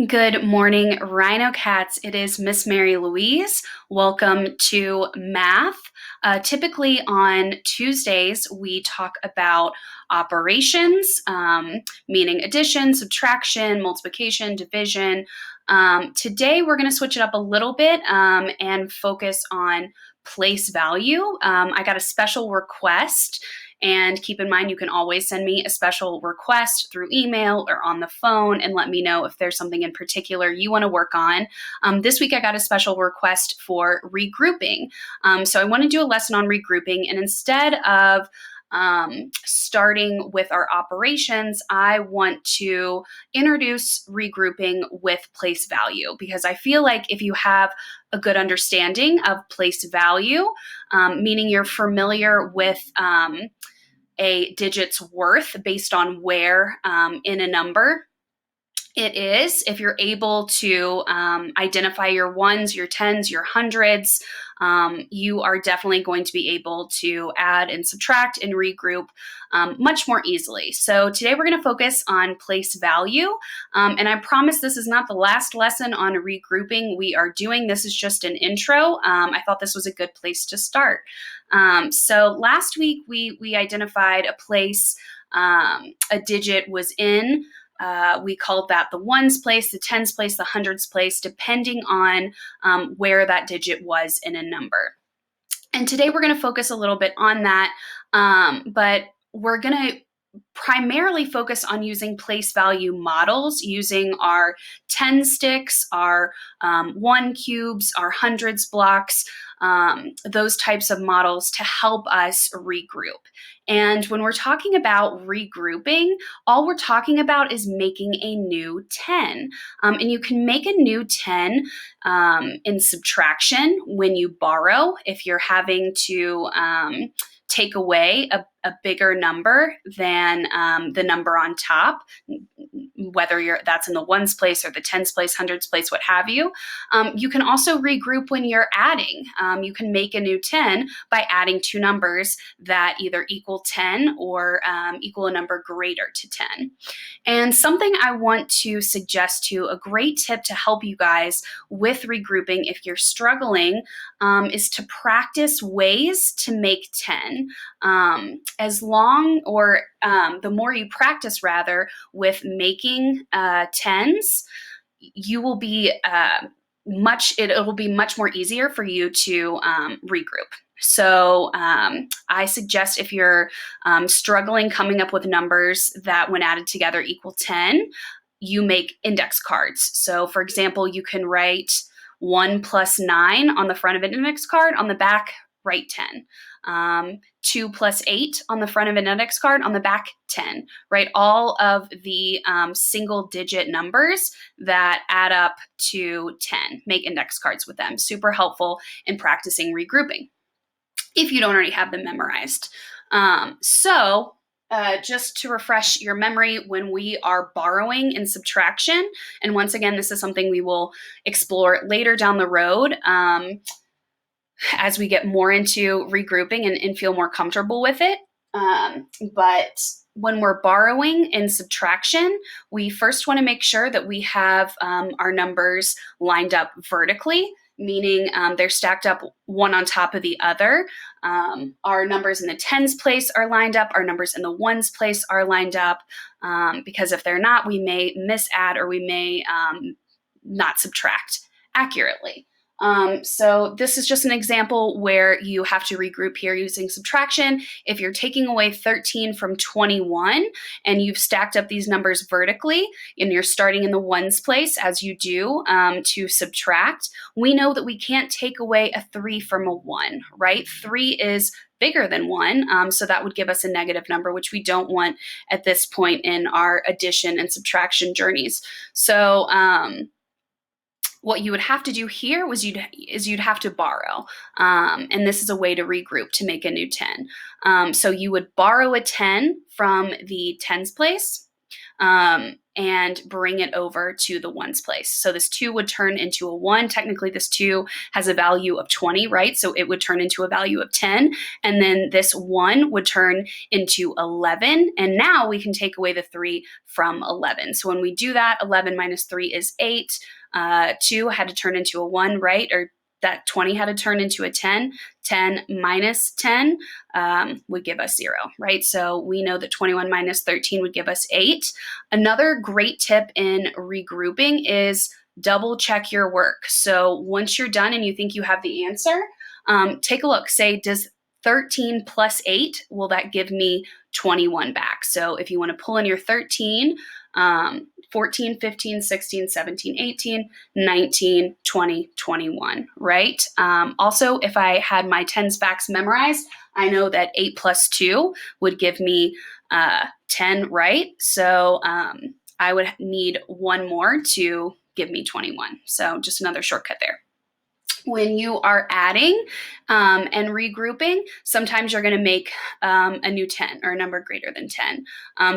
Good morning, RhinoCats. It is Miss Mary Louise. Welcome to math. Typically on Tuesdays, we talk about operations, meaning addition, subtraction, multiplication, division. Today, we're going to switch it up a little bit and focus on place value. I got a special request. And keep in mind, you can always send me a special request through email or on the phone and let me know if there's something in particular you want to work on. This week, I got a special request for regrouping. So I want to do a lesson on regrouping. And instead of starting with our operations, I want to introduce regrouping with place value because I feel like if you have a good understanding of place value, meaning you're familiar with a digit's worth based on where in a number it is. If you're able to identify your ones, your tens, your hundreds, you are definitely going to be able to add and subtract and regroup much more easily. So today we're going to focus on place value. And I promise this is not the last lesson on regrouping we are doing. This is just an intro. I thought this was a good place to start. So last week we identified a place a digit was in. We called that the ones place, the tens place, the hundreds place, depending on where that digit was in a number. And today we're going to focus a little bit on that, but we're going to primarily focus on using place value models, using our 10 sticks, our 1 cubes, our hundreds blocks, those types of models to help us regroup. And when we're talking about regrouping, all we're talking about is making a new 10. And you can make a new 10 in subtraction when you borrow, if you're having to take away a bigger number than the number on top, whether that's in the ones place or the tens place, hundreds place, what have you. You can also regroup when you're adding. You can make a new 10 by adding two numbers that either equal 10 or equal a number greater to 10. And something I want to suggest to a great tip to help you guys with regrouping if you're struggling is to practice ways to make 10. As long or the more you practice rather with making tens, you will be it will be much more easier for you to regroup. So I suggest if you're struggling coming up with numbers that when added together equal 10, you make index cards. So for example, you can write 1 plus 9 on the front of an index card, on the back write 10. 2 plus 8 on the front of an index card, on the back 10, right? All of the single digit numbers that add up to 10, make index cards with them. Super helpful in practicing regrouping if you don't already have them memorized. Just to refresh your memory, when we are borrowing in subtraction, and once again, this is something we will explore later down the road, as we get more into regrouping and feel more comfortable with it. But when we're borrowing in subtraction, we first want to make sure that we have our numbers lined up vertically, meaning they're stacked up one on top of the other. Our numbers in the tens place are lined up. Our numbers in the ones place are lined up, because if they're not, we may misadd or we may not subtract accurately. So this is just an example where you have to regroup here using subtraction. If you're taking away 13 from 21 and you've stacked up these numbers vertically and you're starting in the ones place as you do to subtract, we know that we can't take away a 3 from a 1, right? 3 is bigger than 1, so that would give us a negative number, which we don't want at this point in our addition and subtraction journeys. So what you would have to do here was you'd have to borrow. And this is a way to regroup to make a new 10. So you would borrow a 10 from the tens place. and bring it over to the ones place. So this 2 would turn into a 1. Technically, this 2 has a value of 20, right? So it would turn into a value of 10. And then this 1 would turn into 11. And now we can take away the 3 from 11. So when we do that, 11 minus 3 is 8. 2 had to turn into a 1, right? Or that 20 had to turn into a 10. 10 minus 10 would give us 0, right? So we know that 21 minus 13 would give us 8. Another great tip in regrouping is double check your work. So once you're done and you think you have the answer, take a look. Say, does 13 plus 8, will that give me 21 back? So if you want to pull in your 13, 14, 15, 16, 17, 18, 19, 20, 21, right? Also, if I had my tens facts memorized, I know that 8 plus 2 would give me 10, right? So I would need one more to give me 21. So just another shortcut there. When you are adding and regrouping, sometimes you're going to make a new 10 or a number greater than 10.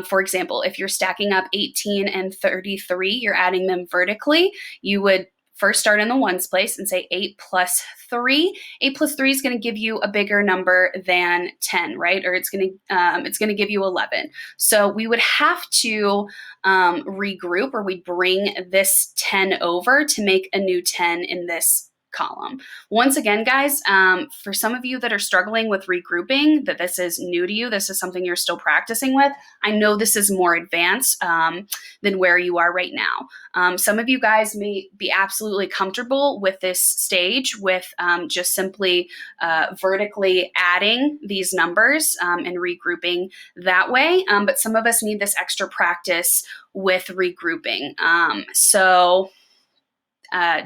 For example, if you're stacking up 18 and 33, you're adding them vertically, you would first start in the ones place and say 8 plus 3. 8 plus 3 is going to give you a bigger number than 10, right? Or it's going to give you 11. So we would have to regroup, or we bring this 10 over to make a new 10 in this column. Once again, guys, for some of you that are struggling with regrouping, that this is new to you, this is something you're still practicing with, I know this is more advanced than where you are right now. Some of you guys may be absolutely comfortable with this stage with just simply vertically adding these numbers and regrouping that way, but some of us need this extra practice with regrouping.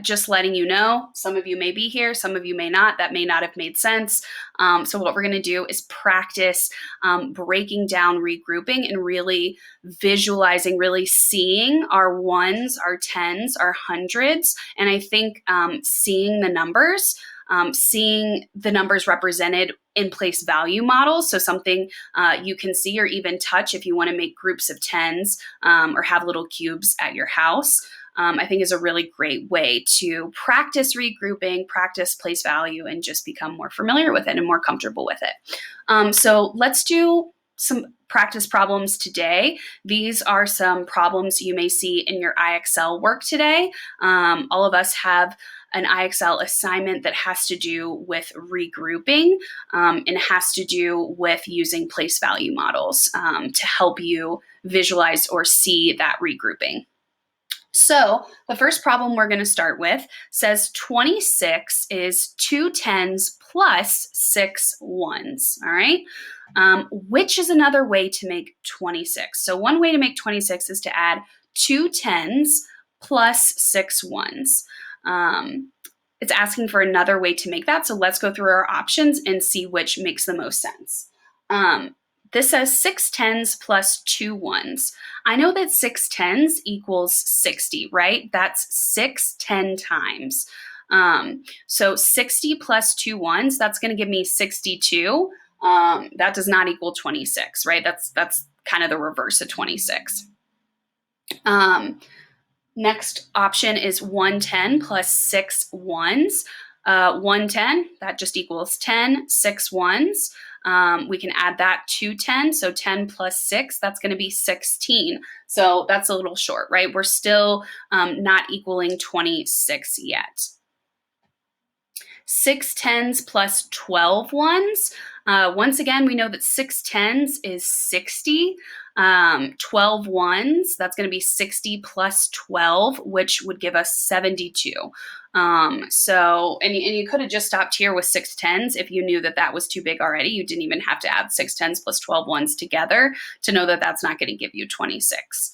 Just letting you know, some of you may be here, some of you may not. That may not have made sense. So what we're going to do is practice breaking down regrouping and really visualizing, really seeing our ones, our tens, our hundreds. And I think seeing the numbers represented in place value models. So something you can see or even touch if you want to make groups of tens or have little cubes at your house. I think is a really great way to practice regrouping, practice place value, and just become more familiar with it and more comfortable with it. So let's do some practice problems today. These are some problems you may see in your IXL work today. All of us have an IXL assignment that has to do with regrouping and has to do with using place value models to help you visualize or see that regrouping. So the first problem we're going to start with says 26 is 2 tens plus 6 ones, all right? Which is another way to make 26. So one way to make 26 is to add 2 tens plus 6 ones. It's asking for another way to make that, so let's go through our options and see which makes the most sense. This says 6 tens plus 2 ones. I know that 6 tens equals 60, right? That's 6 10 times. So 60 plus 2 ones, that's going to give me 62. That does not equal 26, right? That's kind of the reverse of 26. Next option is 110 plus 6 ones. 110, that just equals 10. 6 ones. We can add that to 10. So 10 plus 6, that's going to be 16. So that's a little short, right? We're still not equaling 26 yet. 6 tens plus 12 ones. Once again, we know that 6 tens is 60. 12 ones, that's going to be 60 plus 12, which would give us 72. And you could have just stopped here with 6 tens if you knew that that was too big already. You didn't even have to add 6 tens plus 12 ones together to know that that's not going to give you 26.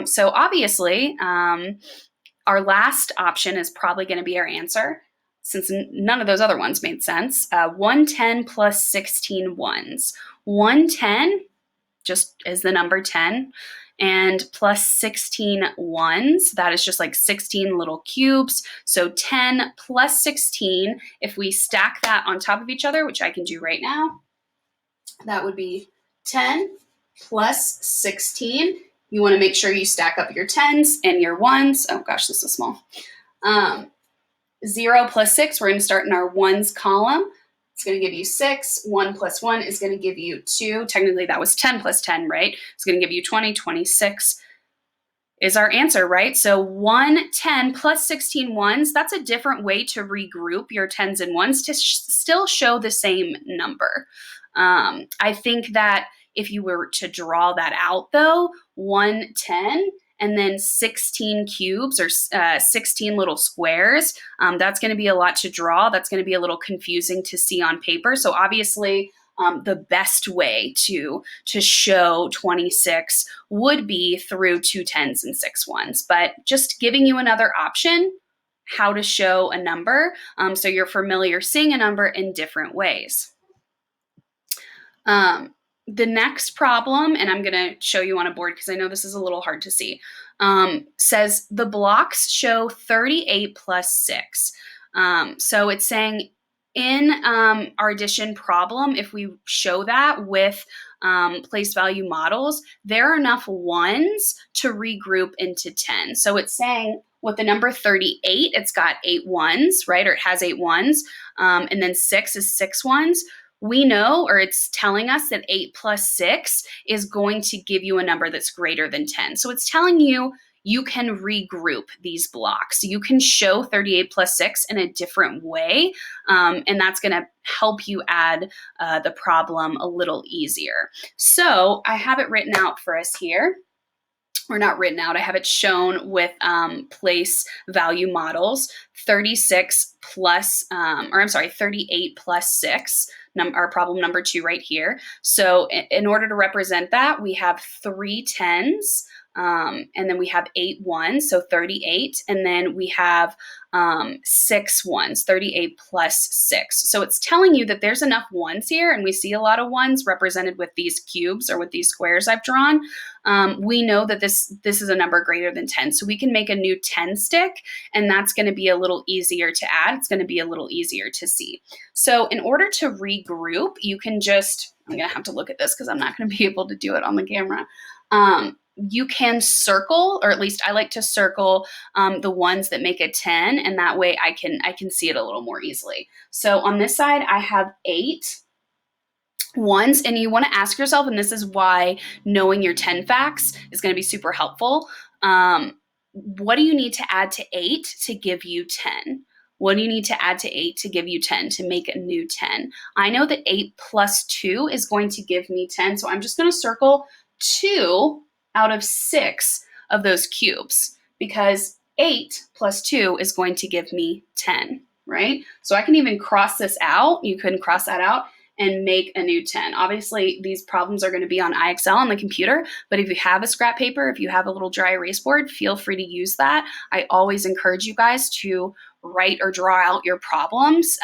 So obviously, our last option is probably going to be our answer, since none of those other ones made sense. 110 plus 16 ones. 110 just is the number 10, and plus 16 ones, that is just like 16 little cubes. So 10 plus 16, if we stack that on top of each other, which I can do right now, that would be 10 plus 16 You want to make sure you stack up your 10s and your 1s. Oh gosh, this is small. 0 plus 6, we're going to start in our 1s column. It's going to give you 6. 1 plus 1 is going to give you 2. Technically, that was 10 plus 10, right? It's going to give you 20. 26 is our answer, right? So 110 plus 16 ones, that's a different way to regroup your 10s and 1s to still show the same number. I think that if you were to draw that out, though, 110 and then 16 cubes or 16 little squares, that's going to be a lot to draw. That's going to be a little confusing to see on paper. So obviously, the best way to show 26 would be through 2 10s and 6 1s, but just giving you another option how to show a number so you're familiar seeing a number in different ways. The next problem, and I'm going to show you on a board because I know this is a little hard to see, says the blocks show 38 plus 6. So it's saying in our addition problem, if we show that with place value models, there are enough ones to regroup into 10. So it's saying with the number 38, it's got 8 ones, right? Or it has 8 ones. And then 6 is 6 ones. We know, or it's telling us that 8 plus 6 is going to give you a number that's greater than 10. So it's telling you you can regroup these blocks. You can show 38 plus 6 in a different way, and that's going to help you add the problem a little easier. So I have it written out for us here. Or not written out, I have it shown with place value models, 36 plus, 38 plus 6, our problem number 2 right here. So in order to represent that, we have 3 10s, and then we have 8 ones, so 38, and then we have 6 ones, 38 plus 6. So it's telling you that there's enough ones here, and we see a lot of ones represented with these cubes or with these squares I've drawn. We know that this is a number greater than 10. So we can make a new 10 stick, and that's going to be a little easier to add. It's going to be a little easier to see. So in order to regroup, you can just, I'm going to have to look at this because I'm not going to be able to do it on the camera. You can circle, or at least I like to circle the ones that make a 10, and that way I can see it a little more easily. So on this side, I have 8 ones, and you want to ask yourself, and this is why knowing your 10 facts is going to be super helpful. What do you need to add to 8 to give you 10? What do you need to add to 8 to give you 10, to make a new 10? I know that 8 plus 2 is going to give me 10, so I'm just going to circle 2 out of 6 of those cubes, because 8 plus 2 is going to give me 10, right? So I can even cross this out. You can cross that out and make a new 10. Obviously, these problems are going to be on IXL on the computer, but if you have a scrap paper, if you have a little dry erase board, feel free to use that. I always encourage you guys to write or draw out your problems,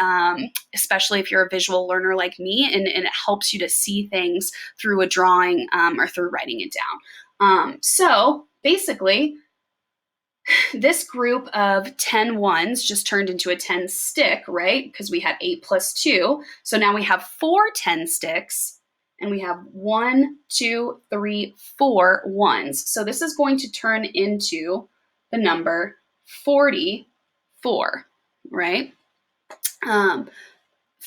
especially if you're a visual learner like me, and it helps you to see things through a drawing or through writing it down. So basically, this group of 10 ones just turned into a 10 stick, right? Because we had 8 plus 2. So now we have 4 10 sticks, and we have 1, 2, 3, 4 ones. So this is going to turn into the number 44, right?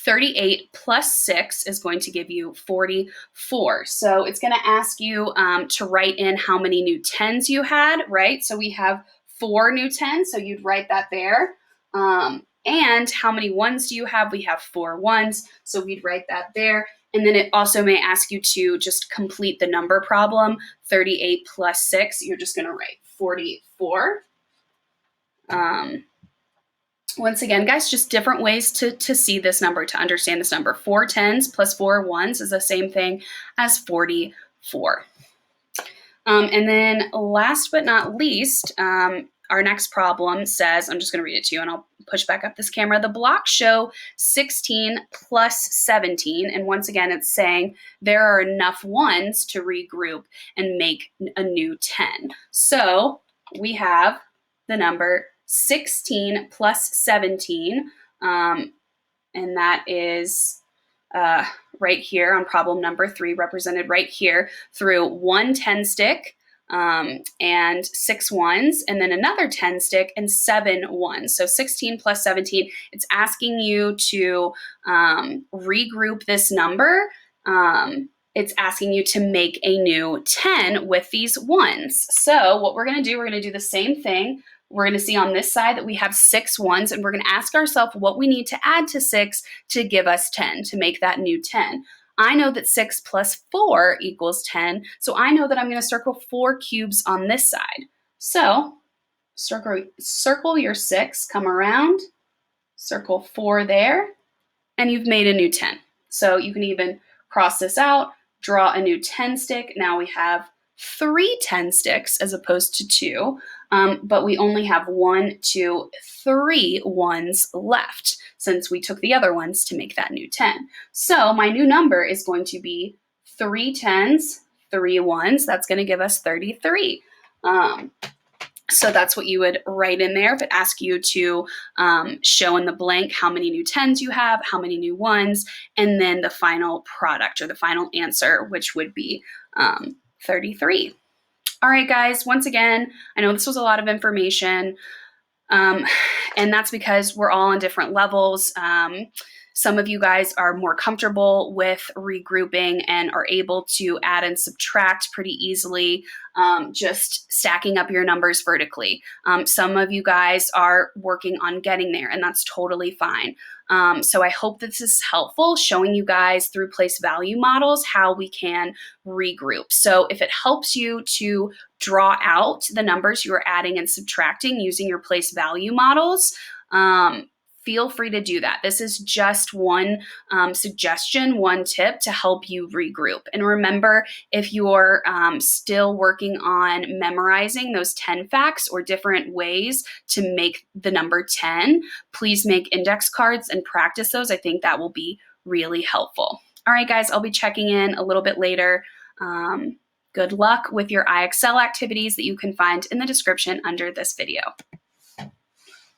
38 plus 6 is going to give you 44. So it's going to ask you to write in how many new 10s you had, right? So we have 4 new 10s, so you'd write that there. And how many ones do you have? We have 4 ones, so we'd write that there. And then it also may ask you to just complete the number problem. 38 plus 6, you're just going to write 44. Once again, guys, just different ways to see this number, to understand this number. 4 10s plus 4 ones is the same thing as 44. And then last but not least, our next problem says, I'm just going to read it to you, and I'll push back up this camera. The blocks show 16 plus 17. And once again, it's saying there are enough ones to regroup and make a new 10. So we have the number 16 plus 17, and that is right here on problem number 3, represented right here through 1 10 stick, and 6 ones, and then another 10 stick and 7 ones. So 16 plus 17, it's asking you to regroup this number. It's asking you to make a new 10 with these ones. So what we're going to do, we're going to do the same thing. We're going to see on this side that we have 6 ones, and we're going to ask ourselves what we need to add to 6 to give us 10, to make that new 10. I know that 6 plus 4 equals 10, so I know that I'm going to circle 4 cubes on this side. So circle your 6, come around, circle 4 there, and you've made a new 10. So you can even cross this out, draw a new 10 stick. Now we have 3 10 sticks as opposed to 2, but we only have 1, 2, 3 ones left since we took the other ones to make that new 10. So my new number is going to be 3 10s, 3 ones. That's going to give us 33. So that's what you would write in there if it asks you to show in the blank how many new 10s you have, how many new ones, and then the final product or the final answer, which would be 33. All right, guys, once again, I know this was a lot of information, and that's because we're all on different levels. Some of you guys are more comfortable with regrouping and are able to add and subtract pretty easily, just stacking up your numbers vertically. Some of you guys are working on getting there, and that's totally fine. So I hope this is helpful, showing you guys through place value models how we can regroup. So if it helps you to draw out the numbers you are adding and subtracting using your place value models, feel free to do that. This is just one suggestion, one tip to help you regroup. And remember, if you're still working on memorizing those 10 facts or different ways to make the number 10, please make index cards and practice those. I think that will be really helpful. All right, guys, I'll be checking in a little bit later. Good luck with your IXL activities that you can find in the description under this video.